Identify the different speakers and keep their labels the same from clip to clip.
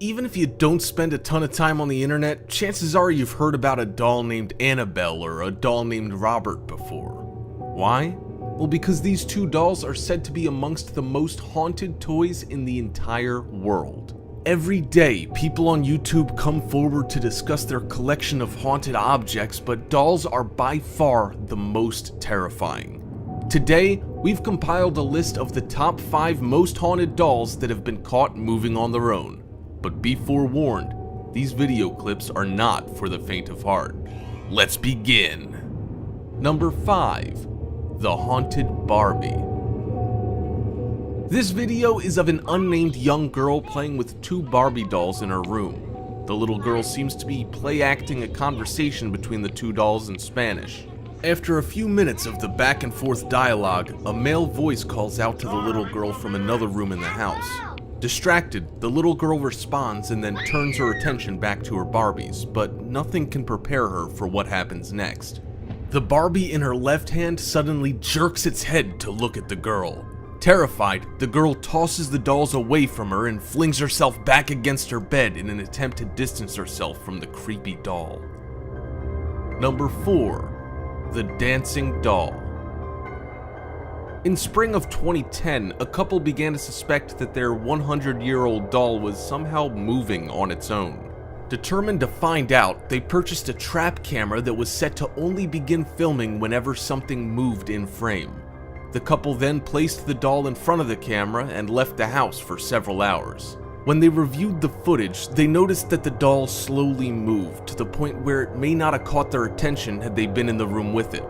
Speaker 1: Even if you don't spend a ton of time on the internet, chances are you've heard about a doll named Annabelle or a doll named Robert before. Why? Well, because these two dolls are said to be amongst the most haunted toys in the entire world. Every day, people on YouTube come forward to discuss their collection of haunted objects, but dolls are by far the most terrifying. Today, we've compiled a list of the top 5 most haunted dolls that have been caught moving on their own. But be forewarned, these video clips are not for the faint of heart. Let's begin. Number 5. The Haunted Barbie. This video is of an unnamed young girl playing with 2 Barbie dolls in her room. The little girl seems to be play-acting a conversation between the 2 dolls in Spanish. After a few minutes of the back and forth dialogue, a male voice calls out to the little girl from another room in the house. Distracted, the little girl responds and then turns her attention back to her Barbies, but nothing can prepare her for what happens next. The Barbie in her left hand suddenly jerks its head to look at the girl. Terrified, the girl tosses the dolls away from her and flings herself back against her bed in an attempt to distance herself from the creepy doll. Number 4. The Dancing Doll. In spring of 2010, a couple began to suspect that their 100-year-old doll was somehow moving on its own. Determined to find out, they purchased a trap camera that was set to only begin filming whenever something moved in frame. The couple then placed the doll in front of the camera and left the house for several hours. When they reviewed the footage, they noticed that the doll slowly moved to the point where it may not have caught their attention had they been in the room with it.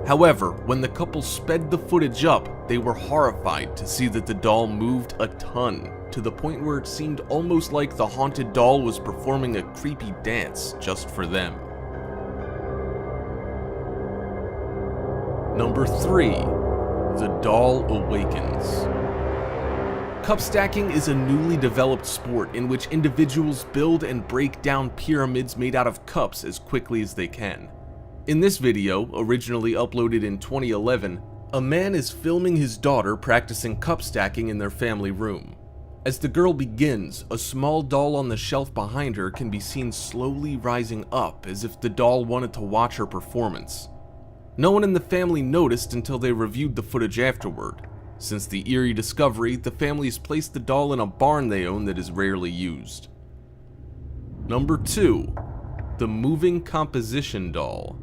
Speaker 1: However, when the couple sped the footage up, they were horrified to see that the doll moved a ton, to the point where it seemed almost like the haunted doll was performing a creepy dance just for them. Number 3. The Doll Awakens. Cup stacking is a newly developed sport in which individuals build and break down pyramids made out of cups as quickly as they can. In this video, originally uploaded in 2011, a man is filming his daughter practicing cup stacking in their family room. As the girl begins, a small doll on the shelf behind her can be seen slowly rising up as if the doll wanted to watch her performance. No one in the family noticed until they reviewed the footage afterward. Since the eerie discovery, the family has placed the doll in a barn they own that is rarely used. Number 2. The Moving Composition Doll.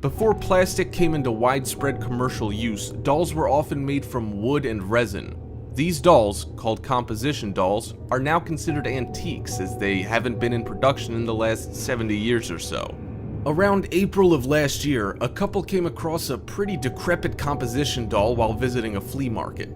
Speaker 1: Before plastic came into widespread commercial use, dolls were often made from wood and resin. These dolls, called composition dolls, are now considered antiques as they haven't been in production in the last 70 years or so. Around April of last year, a couple came across a pretty decrepit composition doll while visiting a flea market.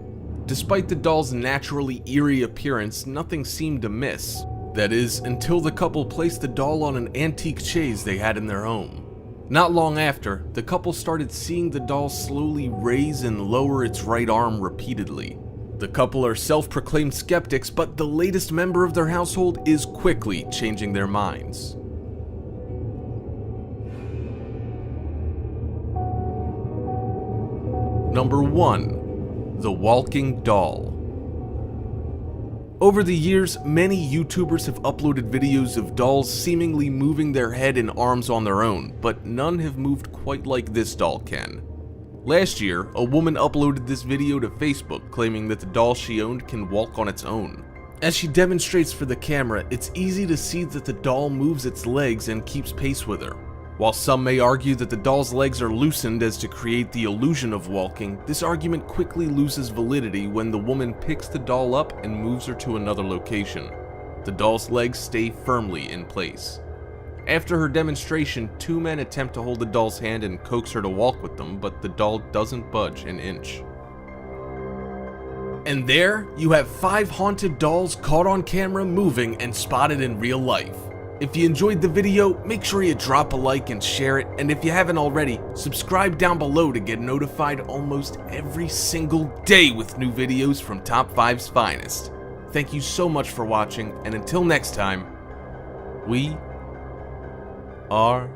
Speaker 1: Despite the doll's naturally eerie appearance, nothing seemed amiss. That is, until the couple placed the doll on an antique chaise they had in their home. Not long after, the couple started seeing the doll slowly raise and lower its right arm repeatedly. The couple are self-proclaimed skeptics, but the latest member of their household is quickly changing their minds. Number 1. The Walking Doll. Over the years, many YouTubers have uploaded videos of dolls seemingly moving their head and arms on their own, but none have moved quite like this doll can. Last year, a woman uploaded this video to Facebook claiming that the doll she owned can walk on its own. As she demonstrates for the camera, it's easy to see that the doll moves its legs and keeps pace with her. While some may argue that the doll's legs are loosened as to create the illusion of walking, this argument quickly loses validity when the woman picks the doll up and moves her to another location. The doll's legs stay firmly in place. After her demonstration, 2 men attempt to hold the doll's hand and coax her to walk with them, but the doll doesn't budge an inch. And there, you have 5 haunted dolls caught on camera moving and spotted in real life. If you enjoyed the video, make sure you drop a like and share it, and if you haven't already, subscribe down below to get notified almost every single day with new videos from Top 5's finest. Thank you so much for watching, and until next time, we are